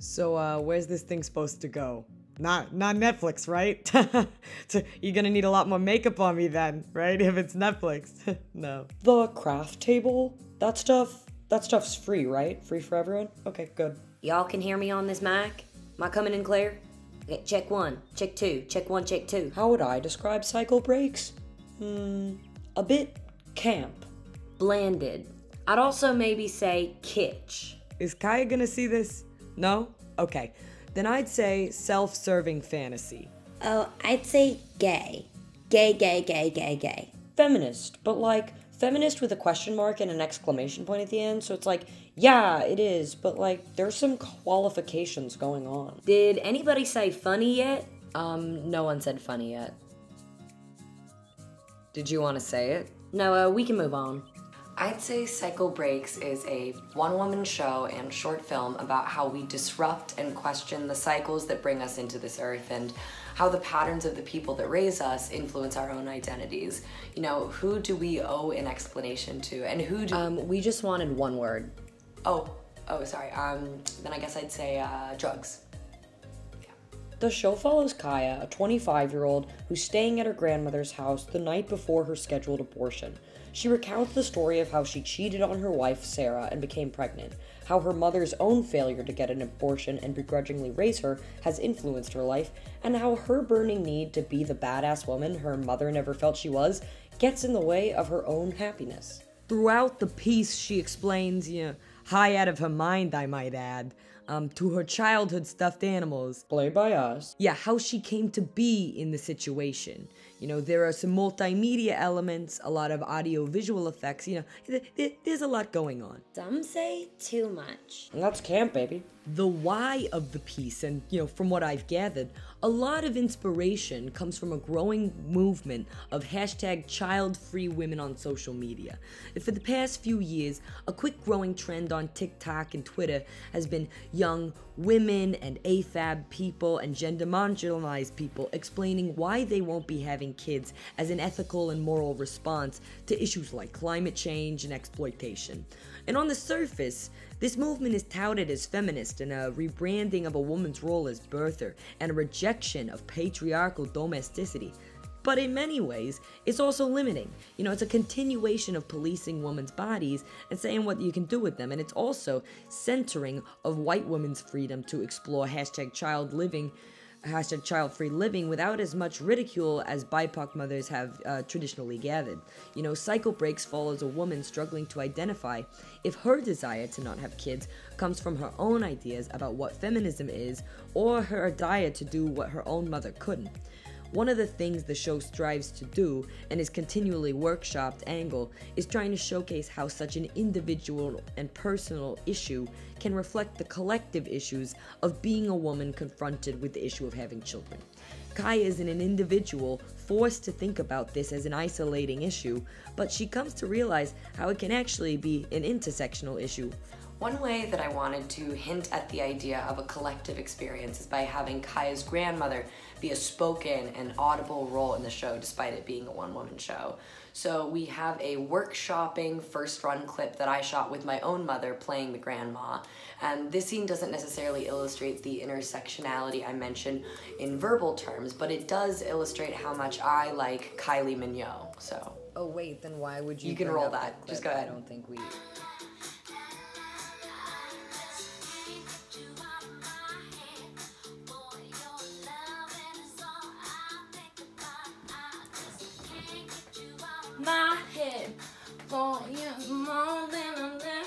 So, where's this thing supposed to go? Not Netflix, right? So you're gonna need a lot more makeup on me then, right? If it's Netflix. No. The craft table? That stuff's free, right? Free for everyone? Okay, good. Y'all can hear me on this mic? Am I coming in clear? Okay, check 1, check 2, check 1, check 2. How would I describe cycle breaks? A bit camp. Blended. I'd also maybe say kitsch. Is Kaya gonna see this? No? Okay. Then I'd say self-serving fantasy. Oh, I'd say gay. Gay, gay, gay, gay, gay. Feminist, but like, feminist with a question mark and an exclamation point at the end, so it's like, yeah, it is, but like, there's some qualifications going on. Did anybody say funny yet? No one said funny yet. Did you want to say it? No, we can move on. I'd say Cycle Breaks is a one-woman show and short film about how we disrupt and question the cycles that bring us into this earth and how the patterns of the people that raise us influence our own identities. You know, who do we owe an explanation to, and who do... We just wanted one word. Oh, sorry. Then I guess I'd say drugs. The show follows Kaya, a 25-year-old who's staying at her grandmother's house the night before her scheduled abortion. She recounts the story of how she cheated on her wife, Sarah, and became pregnant, how her mother's own failure to get an abortion and begrudgingly raise her has influenced her life, and how her burning need to be the badass woman her mother never felt she was gets in the way of her own happiness. Throughout the piece, she explains, high out of her mind, I might add, to her childhood stuffed animals. Played by us. Yeah, how she came to be in the situation. There are some multimedia elements, a lot of audio-visual effects, there's a lot going on. Some say too much. And that's camp, baby. The why of the piece, and from what I've gathered, a lot of inspiration comes from a growing movement of hashtag child-free women on social media. For the past few years, a quick growing trend on TikTok and Twitter has been young women and AFAB people and gender marginalized people explaining why they won't be having kids as an ethical and moral response to issues like climate change and exploitation. And on the surface, this movement is touted as feminist and a rebranding of a woman's role as birther and a rejection of patriarchal domesticity. But in many ways, it's also limiting. It's a continuation of policing women's bodies and saying what you can do with them. And it's also centering of white women's freedom to explore hashtag child-free living without as much ridicule as BIPOC mothers have traditionally gathered. Cycle Breaks follows a woman struggling to identify if her desire to not have kids comes from her own ideas about what feminism is or her desire to do what her own mother couldn't. One of the things the show strives to do, and is continually workshopped angle, is trying to showcase how such an individual and personal issue can reflect the collective issues of being a woman confronted with the issue of having children. Kaya is an individual forced to think about this as an isolating issue, but she comes to realize how it can actually be an intersectional issue. One way that I wanted to hint at the idea of a collective experience is by having Kaya's grandmother be a spoken and audible role in the show despite it being a one-woman show. So we have a workshopping first run clip that I shot with my own mother playing the grandma, and this scene doesn't necessarily illustrate the intersectionality I mentioned in verbal terms, but it does illustrate how much I like Kylie Minogue, so. Oh wait, then why would you? You can bring roll up that. clip? Just go ahead. I don't think we... My head for you more than I'm there.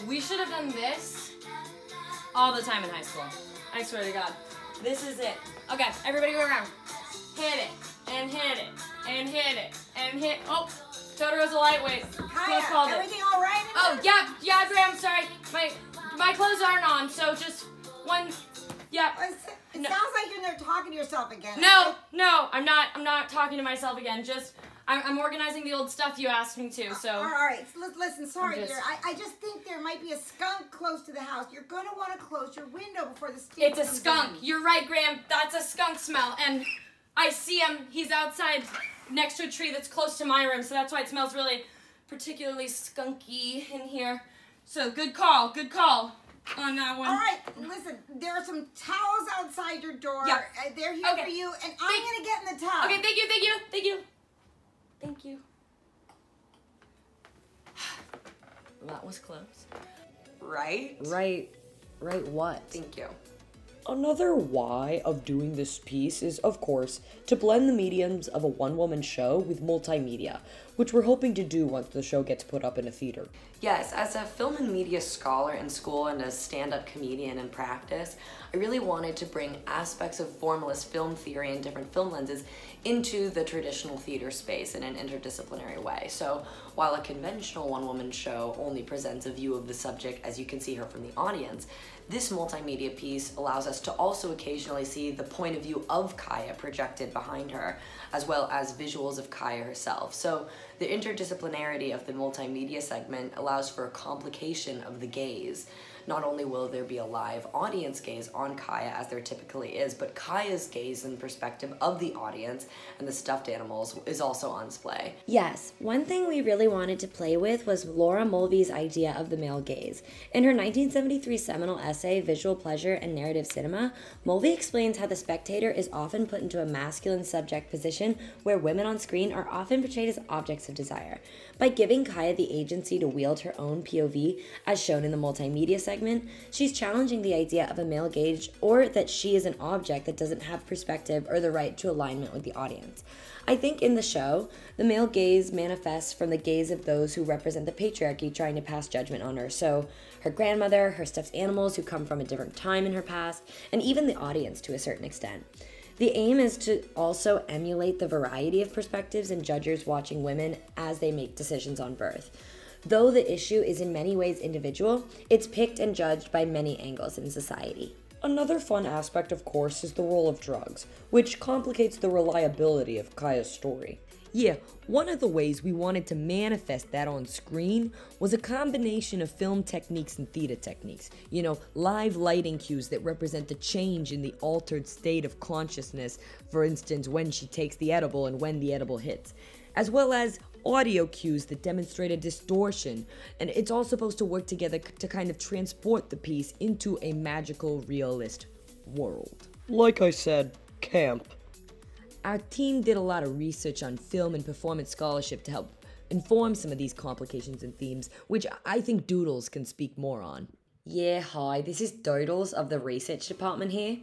We should have done this all the time in high school. I swear to God. This is it. Okay, everybody go around. Hit it, and hit it, and hit it, and hit. Oh, Totoro's a lightweight. Kaya, everything all right? Oh, yeah, Graham, sorry. My clothes aren't on, so just one, yeah. It sounds like you're in there talking to yourself again. No, I'm not talking to myself again. Just, I'm organizing the old stuff you asked me to, so. All right, listen, sorry, just- dear. I just think there might be a skunk close to the house. You're going to want to close your window before the stink It's a comes skunk. in. You're right, Graham. That's a skunk smell, and I see him. He's outside next to a tree that's close to my room, so that's why it smells really particularly skunky in here. So good call on that one. All right, listen, there are some towels outside your door. Yeah. They're here Okay. for you, and I'm going to get in the tub. Okay, thank you. That was close. Right? Right what? Thank you. Another why of doing this piece is, of course, to blend the mediums of a one-woman show with multimedia, which we're hoping to do once the show gets put up in a theater. Yes, as a film and media scholar in school and a stand-up comedian in practice, I really wanted to bring aspects of formalist film theory and different film lenses into the traditional theater space in an interdisciplinary way. So while a conventional one-woman show only presents a view of the subject as you can see her from the audience, this multimedia piece allows us to also occasionally see the point of view of Kaya projected behind her, as well as visuals of Kaya herself. So the interdisciplinarity of the multimedia segment allows for a complication of the gaze. Not only will there be a live audience gaze on Kaya as there typically is, but Kaya's gaze and perspective of the audience and the stuffed animals is also on display. Yes, one thing we really wanted to play with was Laura Mulvey's idea of the male gaze. In her 1973 seminal essay, Visual Pleasure and Narrative Cinema, Mulvey explains how the spectator is often put into a masculine subject position where women on screen are often portrayed as objects of desire. By giving Kaya the agency to wield her own POV, as shown in the multimedia segment, she's challenging the idea of a male gaze or that she is an object that doesn't have perspective or the right to alignment with the audience. I think in the show, the male gaze manifests from the gaze of those who represent the patriarchy trying to pass judgment on her. So her grandmother, her stuffed animals who come from a different time in her past, and even the audience to a certain extent. The aim is to also emulate the variety of perspectives and judges watching women as they make decisions on birth. Though the issue is in many ways individual, it's picked and judged by many angles in society. Another fun aspect, of course, is the role of drugs, which complicates the reliability of Kaya's story. Yeah, one of the ways we wanted to manifest that on screen was a combination of film techniques and theater techniques. You know, live lighting cues that represent the change in the altered state of consciousness, for instance, when she takes the edible and when the edible hits, as well as audio cues that demonstrate a distortion, and it's all supposed to work together to kind of transport the piece into a magical, realist world. Like I said, camp. Our team did a lot of research on film and performance scholarship to help inform some of these complications and themes, which I think Doodles can speak more on. Yeah, hi, this is Doodles of the research department here.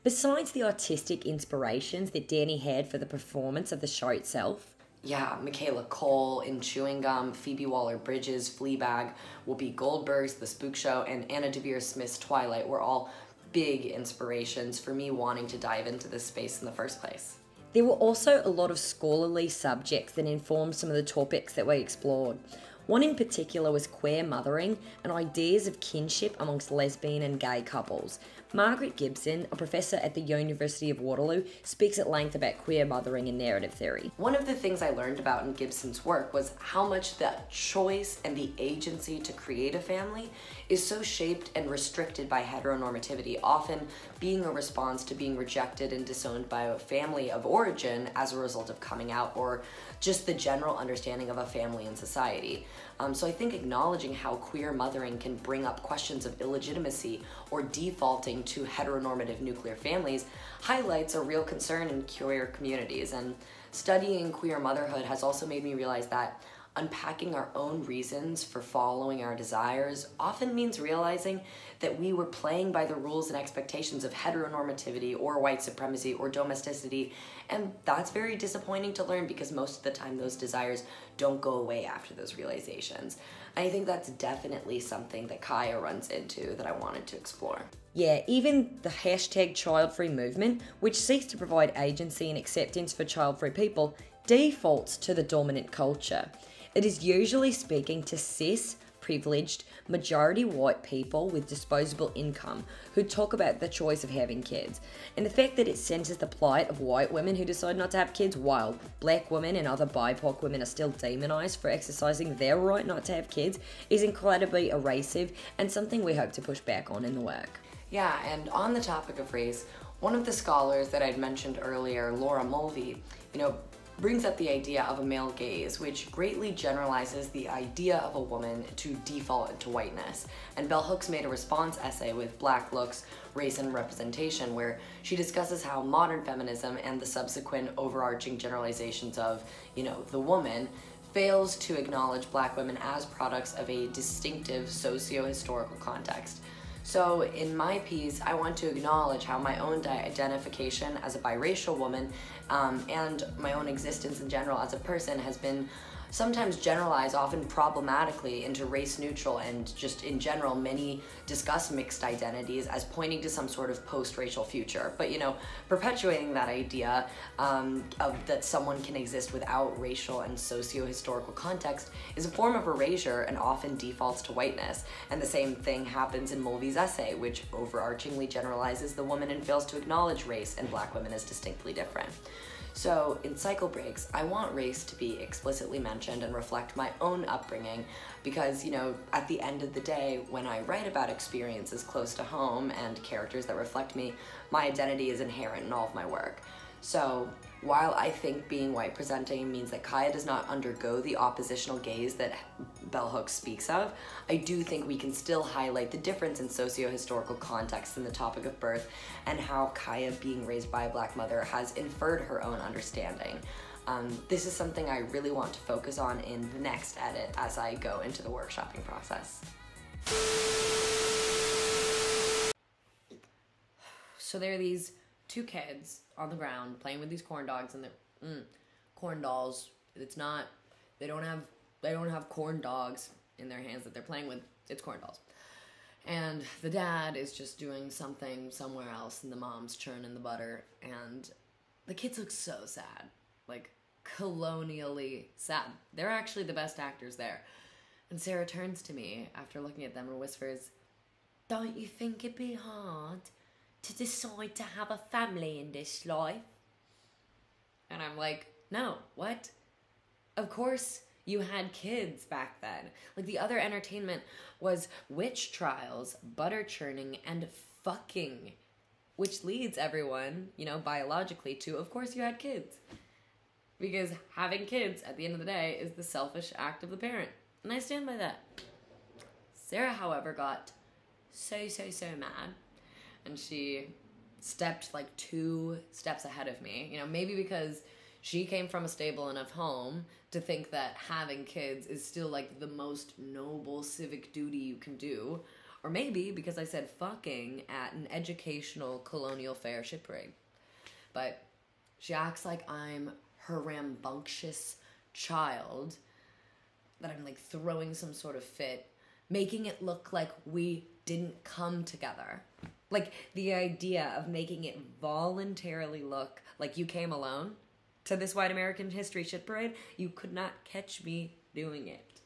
Besides the artistic inspirations that Danny had for the performance of the show itself, Yeah, Michaela Cole in Chewing Gum, Phoebe Waller-Bridges' Fleabag, Whoopi Goldberg's The Spook Show, and Anna Deavere Smith's Twilight were all big inspirations for me wanting to dive into this space in the first place. there were also a lot of scholarly subjects that informed some of the topics that we explored. One in particular was queer mothering and ideas of kinship amongst lesbian and gay couples. Margaret Gibson, a professor at the University of Waterloo, speaks at length about queer mothering and narrative theory. One of the things I learned about in Gibson's work was how much the choice and the agency to create a family is so shaped and restricted by heteronormativity, often being a response to being rejected and disowned by a family of origin as a result of coming out, or just the general understanding of a family in society. So I think acknowledging how queer mothering can bring up questions of illegitimacy or defaulting to heteronormative nuclear families highlights a real concern in queer communities. And studying queer motherhood has also made me realize that unpacking our own reasons for following our desires often means realizing that we were playing by the rules and expectations of heteronormativity or white supremacy or domesticity, and that's very disappointing to learn because most of the time those desires don't go away after those realizations. And I think that's definitely something that Kaya runs into that I wanted to explore. Yeah, even the hashtag child-free movement, which seeks to provide agency and acceptance for child-free people, defaults to the dominant culture. It is usually speaking to cis, privileged, majority white people with disposable income who talk about the choice of having kids. And the fact that it centers the plight of white women who decide not to have kids while black women and other BIPOC women are still demonized for exercising their right not to have kids is incredibly erasive and something we hope to push back on in the work. Yeah, and on the topic of race, one of the scholars that I'd mentioned earlier, Laura Mulvey, brings up the idea of a male gaze, which greatly generalizes the idea of a woman to default into whiteness. And Bell Hooks made a response essay with Black Looks, Race and Representation, where she discusses how modern feminism and the subsequent overarching generalizations of, the woman fails to acknowledge Black women as products of a distinctive socio-historical context. So in my piece, I want to acknowledge how my own identification as a biracial woman and my own existence in general as a person has been sometimes generalized, often problematically, into race neutral, and just in general, many discuss mixed identities as pointing to some sort of post-racial future. But perpetuating that idea of that someone can exist without racial and socio-historical context is a form of erasure and often defaults to whiteness. And the same thing happens in Mulvey's essay, which overarchingly generalizes the woman and fails to acknowledge race and Black women as distinctly different. So in Cycle Breaks, I want race to be explicitly mentioned and reflect my own upbringing because, at the end of the day, when I write about experiences close to home and characters that reflect me, my identity is inherent in all of my work. So while I think being white presenting means that Kaya does not undergo the oppositional gaze that Bell Hooks speaks of, I do think we can still highlight the difference in socio-historical context in the topic of birth and how Kaya, being raised by a Black mother, has inferred her own understanding. This is something I really want to focus on in the next edit as I go into the workshopping process. So there are these two kids on the ground playing with these corn dogs, and they're corn dolls. They don't have corn dogs in their hands that they're playing with. It's corn dolls. And the dad is just doing something somewhere else, and the mom's churning the butter, and the kids look so sad, like colonially sad. They're actually the best actors there. And Sarah turns to me after looking at them and whispers, "Don't you think it'd be hard to decide to have a family in this life?" And I'm like, no, what? Of course you had kids back then. Like, the other entertainment was witch trials, butter churning, and fucking, which leads everyone, biologically to, of course you had kids. Because having kids, at the end of the day, is the selfish act of the parent. And I stand by that. Sarah, however, got so mad. And she stepped like 2 steps ahead of me. Maybe because she came from a stable enough home to think that having kids is still like the most noble civic duty you can do. Or maybe because I said fucking at an educational colonial fair shit parade. But she acts like I'm her rambunctious child, that I'm like throwing some sort of fit, making it look like we didn't come together. Like, the idea of making it voluntarily look like you came alone to this white American history shit parade, you could not catch me doing it.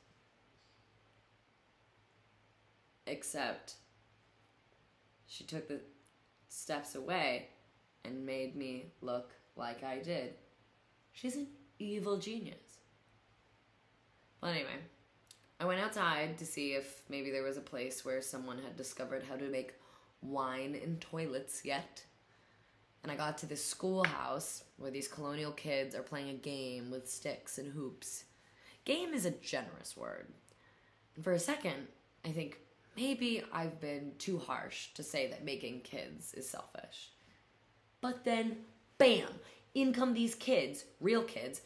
Except she took the steps away and made me look like I did. She's an evil genius. Well, anyway, I went outside to see if maybe there was a place where someone had discovered how to make wine in toilets yet. And I got to this schoolhouse where these colonial kids are playing a game with sticks and hoops. Game is a generous word. And for a second, I think maybe I've been too harsh to say that making kids is selfish. But then, bam, in come these kids, real kids,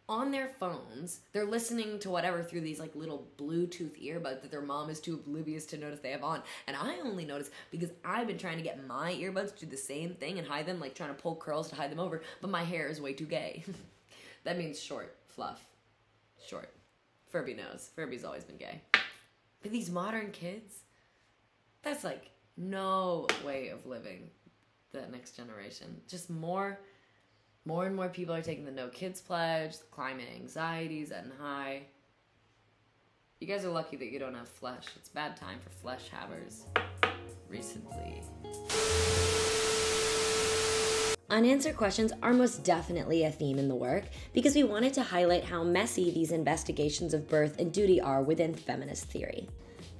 on their phones. They're listening to whatever through these like little Bluetooth earbuds that their mom is too oblivious to notice they have on. And I only notice because I've been trying to get my earbuds to do the same thing and hide them, like trying to pull curls to hide them over, but my hair is way too gay. That means short, fluff, short. Furby knows. Furby's always been gay. But these modern kids, that's like no way of living the next generation. Just more and more people are taking the No Kids Pledge, the climate anxiety is getting high. You guys are lucky that you don't have flesh. It's a bad time for flesh havers recently. Unanswered questions are most definitely a theme in the work because we wanted to highlight how messy these investigations of birth and duty are within feminist theory.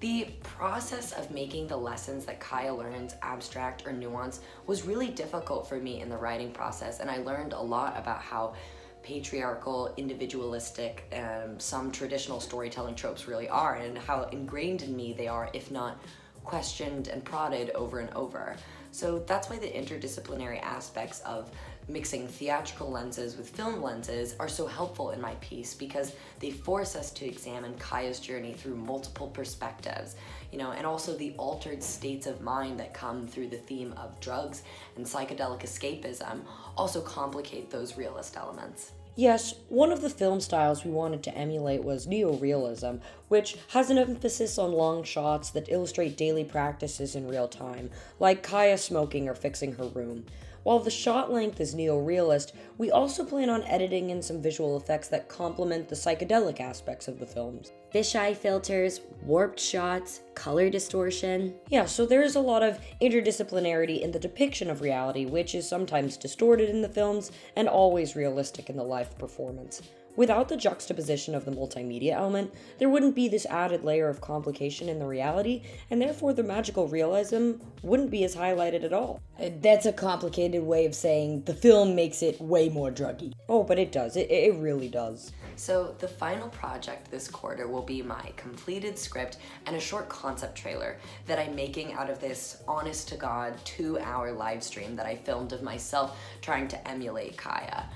The process of making the lessons that Kaya learns abstract or nuanced was really difficult for me in the writing process, and I learned a lot about how patriarchal, individualistic, some traditional storytelling tropes really are, and how ingrained in me they are, if not questioned and prodded over and over. So that's why the interdisciplinary aspects of mixing theatrical lenses with film lenses are so helpful in my piece, because they force us to examine Kaya's journey through multiple perspectives, you know, and also the altered states of mind that come through the theme of drugs and psychedelic escapism also complicate those realist elements. Yes, one of the film styles we wanted to emulate was neorealism, which has an emphasis on long shots that illustrate daily practices in real time, like Kaya smoking or fixing her room. While the shot length is neorealist, we also plan on editing in some visual effects that complement the psychedelic aspects of the films. Fisheye filters, warped shots, color distortion. Yeah, so there is a lot of interdisciplinarity in the depiction of reality, which is sometimes distorted in the films and always realistic in the live performance. Without the juxtaposition of the multimedia element, there wouldn't be this added layer of complication in the reality, and therefore the magical realism wouldn't be as highlighted at all. That's a complicated way of saying the film makes it way more druggy. Oh, but it does. It really does. So the final project this quarter will be my completed script and a short concept trailer that I'm making out of this honest-to-God 2-hour live stream that I filmed of myself trying to emulate Kaya.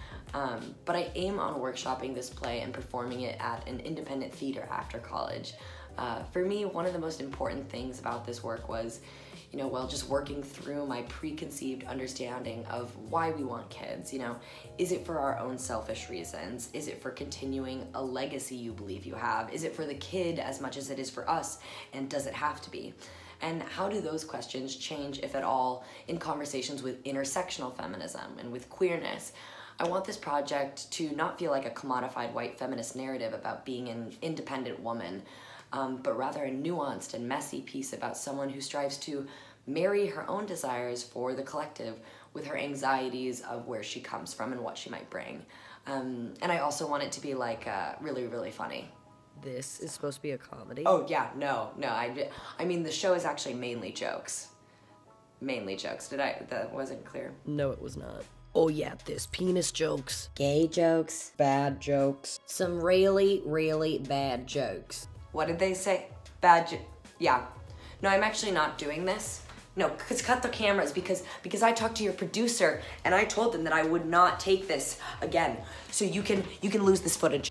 But I aim on workshopping this play and performing it at an independent theater after college. For me, one of the most important things about this work was, you know, well, just working through my preconceived understanding of why we want kids, you know. Is it for our own selfish reasons? Is it for continuing a legacy you believe you have? Is it for the kid as much as it is for us? And does it have to be? And how do those questions change, if at all, in conversations with intersectional feminism and with queerness? I want this project to not feel like a commodified white feminist narrative about being an independent woman, but rather a nuanced and messy piece about someone who strives to marry her own desires for the collective with her anxieties of where she comes from and what she might bring. And I also want it to be like really, really funny. This is supposed to be a comedy? Oh yeah, no, I mean the show is actually mainly jokes. Mainly jokes. That wasn't clear? No, it was not. Oh yeah, there's penis jokes. Gay jokes. Bad jokes. Some really, really bad jokes. What did they say? Yeah. No, I'm actually not doing this. No, because cut the cameras, because I talked to your producer and I told them that I would not take this again. So you can lose this footage.